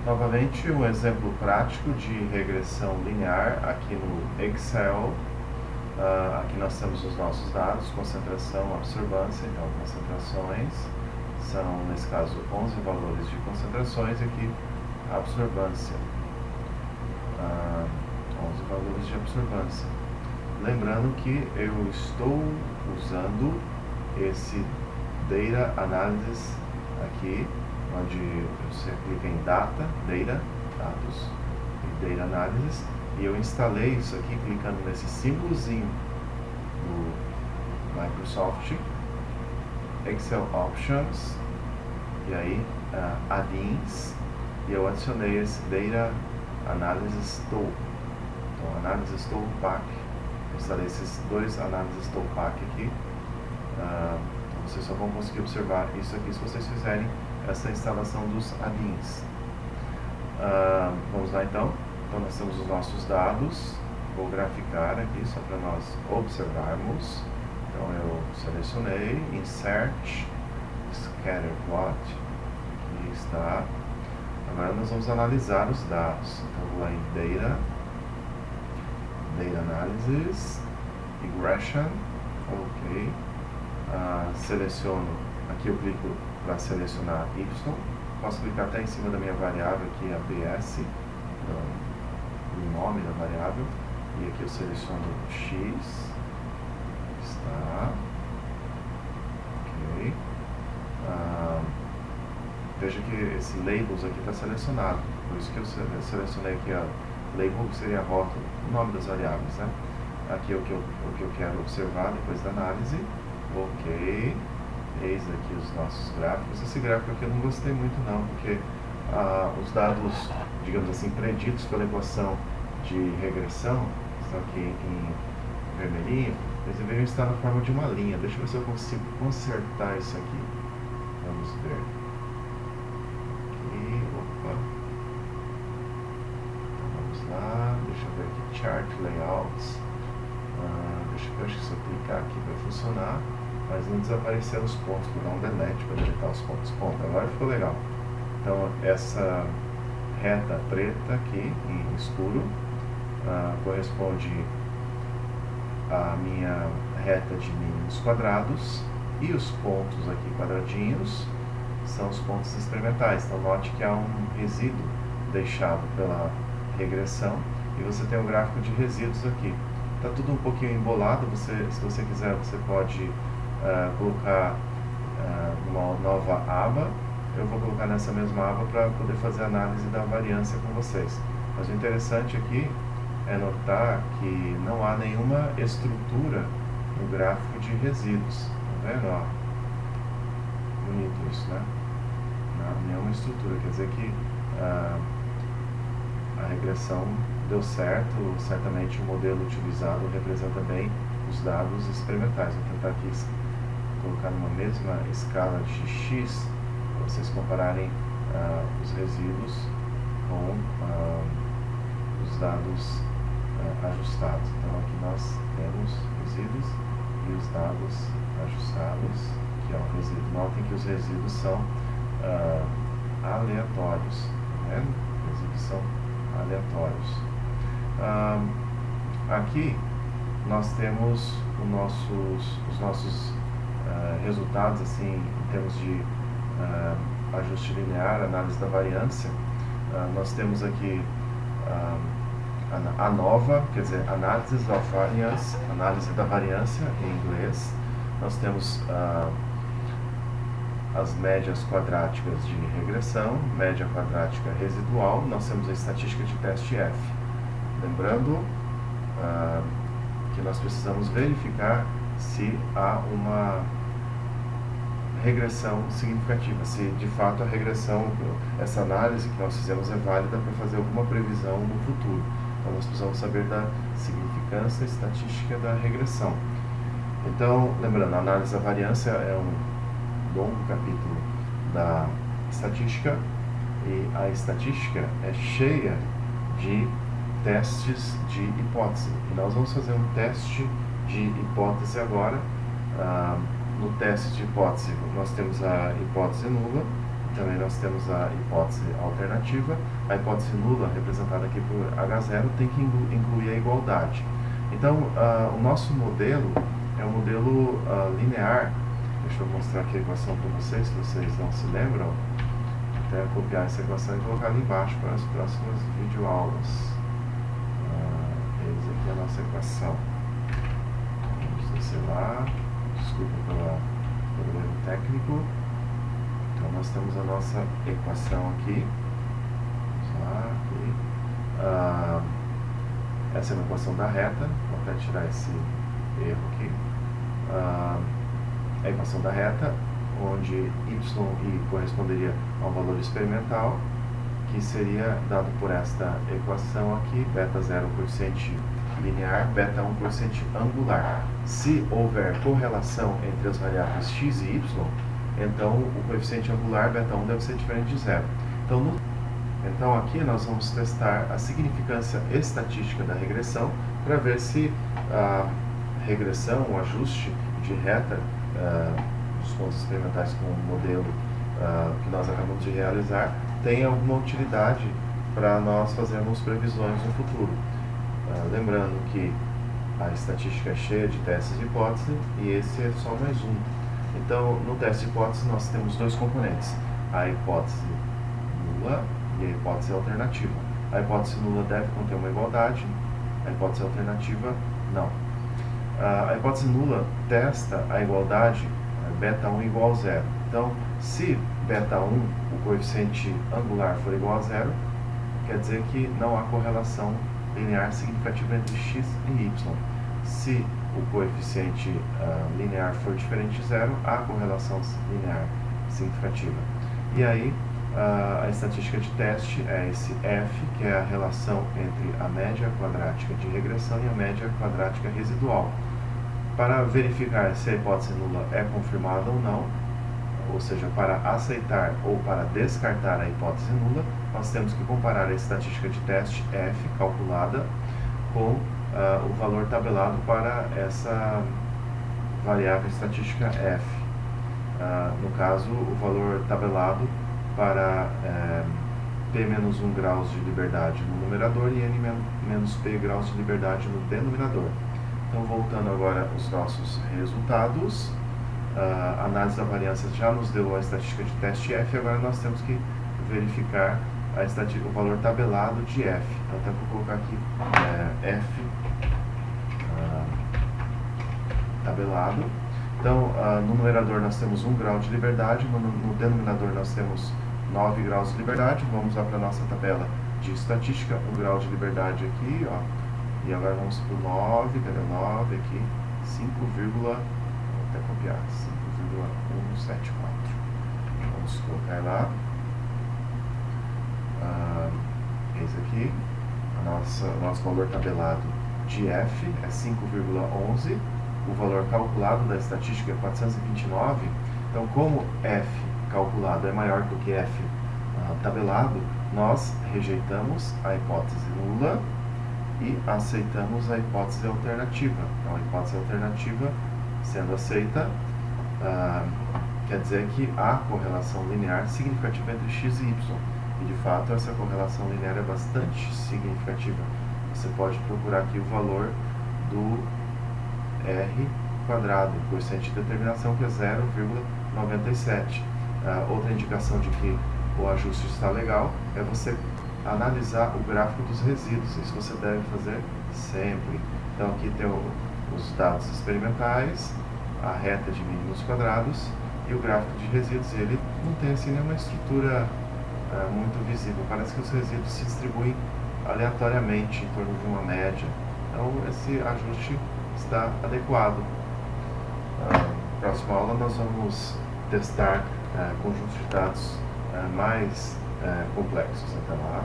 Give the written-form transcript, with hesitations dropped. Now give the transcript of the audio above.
Novamente, um exemplo prático de regressão linear aqui no Excel. Aqui nós temos os nossos dados, concentração, absorvância. Então, concentrações são, nesse caso, 11 valores de concentrações, e aqui absorvância, 11 valores de absorvância. Lembrando que eu estou usando esse Data Analysis aqui, onde você clica em Data, Data, Dados, e Data Analysis, e eu instalei isso aqui clicando nesse símbolozinho do Microsoft Excel Options, e aí Add-ins, e eu adicionei esse Data Analysis Tool. Então, Analysis Tool Pack, eu instalei esses dois Analysis Tool Pack aqui. Vocês só vão conseguir observar isso aqui se vocês fizerem essa instalação dos add-ins. Vamos lá então. Então nós temos os nossos dados. Vou graficar aqui só para nós observarmos. Então eu selecionei, Insert, Scatter Plot, aqui está. Agora nós vamos analisar os dados. Então vou lá em Data, Data Analysis, Regression, ok. Seleciono, aqui eu clico para selecionar Y, posso clicar até em cima da minha variável aqui, a BS, o nome da variável, e aqui eu seleciono X, está, ok. Veja que esse labels aqui está selecionado, por isso que eu selecionei aqui a label, que seria rótulo, o nome das variáveis, né? Aqui é o que eu quero observar depois da análise. Ok, eis aqui os nossos gráficos. Esse gráfico aqui eu não gostei muito não, porque os dados, digamos assim, preditos pela equação de regressão, estão aqui em vermelhinho, eles deveriam estar na forma de uma linha. Deixa eu ver se eu consigo consertar isso aqui. Vamos ver. Aqui, opa. Então vamos lá, deixa eu ver aqui, Chart Layouts. Eu acho que se eu clicar aqui vai funcionar, mas não desaparecer os pontos, vou dar um delete para deletar os pontos. Ponto, agora ficou legal. Então essa reta preta aqui em escuro corresponde à minha reta de mínimos quadrados, e os pontos aqui quadradinhos são os pontos experimentais. Então note que há um resíduo deixado pela regressão, e você tem um gráfico de resíduos aqui. Está tudo um pouquinho embolado, se você quiser você pode colocar uma nova aba. Eu vou colocar nessa mesma aba para poder fazer a análise da variância com vocês. Mas o interessante aqui é notar que não há nenhuma estrutura no gráfico de resíduos. Tá vendo? Ó? Bonito isso, né? Não há nenhuma estrutura, quer dizer que a regressão deu certo. Certamente o modelo utilizado representa bem os dados experimentais. Vou tentar aqui colocar numa mesma escala de x, para vocês compararem os resíduos com os dados ajustados. Então aqui nós temos resíduos e os dados ajustados, que é o resíduo. Notem que os resíduos são aleatórios, tá vendo? Os resíduos são aleatórios. Aqui nós temos os nossos resultados assim, em termos de ajuste linear, análise da variância. Nós temos aqui a nova, quer dizer, Analysis of Variance, análise da variância em inglês. Nós temos as médias quadráticas de regressão, média quadrática residual. Nós temos a estatística de teste F. Lembrando que nós precisamos verificar se há uma regressão significativa, se de fato a regressão, essa análise que nós fizemos é válida para fazer alguma previsão no futuro. Então nós precisamos saber da significância estatística da regressão. Então, lembrando, a análise da variância é um longo capítulo da estatística, e a estatística é cheia de testes de hipótese. E nós vamos fazer um teste de hipótese agora. No teste de hipótese nós temos a hipótese nula, Também nós temos a hipótese alternativa. A hipótese nula, representada aqui por H0, tem que incluir a igualdade. Então, o nosso modelo é um modelo linear. Deixa eu mostrar aqui a equação para vocês, se vocês não se lembram. Até copiar essa equação e colocar ali embaixo para as próximas videoaulas. Eis aqui a nossa equação. Vamos descer lá. Desculpa pelo erro técnico. Então, nós temos a nossa equação aqui. Vamos lá, aqui. Essa é a equação da reta. Vou até tirar esse erro aqui. A equação da reta, onde y corresponderia ao valor experimental, que seria dado por esta equação aqui, beta 0 coeficiente linear, beta 1 coeficiente angular. Se houver correlação entre as variáveis x e y, então o coeficiente angular beta 1 deve ser diferente de zero. Então aqui nós vamos testar a significância estatística da regressão para ver se a regressão, o ajuste de reta dos pontos experimentais com o modelo que nós acabamos de realizar tem alguma utilidade para nós fazermos previsões no futuro. Lembrando que a estatística é cheia de testes de hipótese e esse é só mais um. Então, no teste de hipótese nós temos dois componentes, a hipótese nula e a hipótese alternativa. A hipótese nula deve conter uma igualdade, a hipótese alternativa não. A hipótese nula testa a igualdade beta 1 igual a zero. Então, se beta 1, o coeficiente angular, for igual a zero, quer dizer que não há correlação linear significativa entre x e y. Se o coeficiente linear for diferente de zero, há correlação linear significativa. E aí, a estatística de teste é esse F, que é a relação entre a média quadrática de regressão e a média quadrática residual. Para verificar se a hipótese nula é confirmada ou não, ou seja, para aceitar ou para descartar a hipótese nula, nós temos que comparar a estatística de teste F calculada com o valor tabelado para essa variável estatística F. No caso, o valor tabelado para P-1 graus de liberdade no numerador e N-P graus de liberdade no denominador. Então, voltando agora aos nossos resultados, a análise da variância já nos deu a estatística de teste F, agora nós temos que verificar o valor tabelado de F. Então, até vou colocar aqui F tabelado. Então, no numerador nós temos 1 grau de liberdade, no denominador nós temos 9 graus de liberdade. Vamos lá para a nossa tabela de estatística, 1 grau de liberdade aqui, ó. E agora vamos para o 9, cadê o 9 aqui? 5, vou até copiar, 5,174. Vamos colocar lá. Esse aqui, nosso valor tabelado de F é 5,11. O valor calculado da estatística é 429. Então, como F calculado é maior do que F tabelado, nós rejeitamos a hipótese nula e aceitamos a hipótese alternativa. Então, a hipótese alternativa, sendo aceita, quer dizer que há correlação linear significativa entre x e y. E, de fato, essa correlação linear é bastante significativa. Você pode procurar aqui o valor do R quadrado, coeficiente de determinação, que é 0,97. Outra indicação de que o ajuste está legal é você analisar o gráfico dos resíduos. Isso você deve fazer sempre. Então, aqui tem os dados experimentais, a reta de mínimos quadrados e o gráfico de resíduos. Ele não tem assim nenhuma estrutura muito visível. Parece que os resíduos se distribuem aleatoriamente em torno de uma média. Então, esse ajuste está adequado. Na próxima aula nós vamos testar conjuntos de dados mais complexos. Até lá.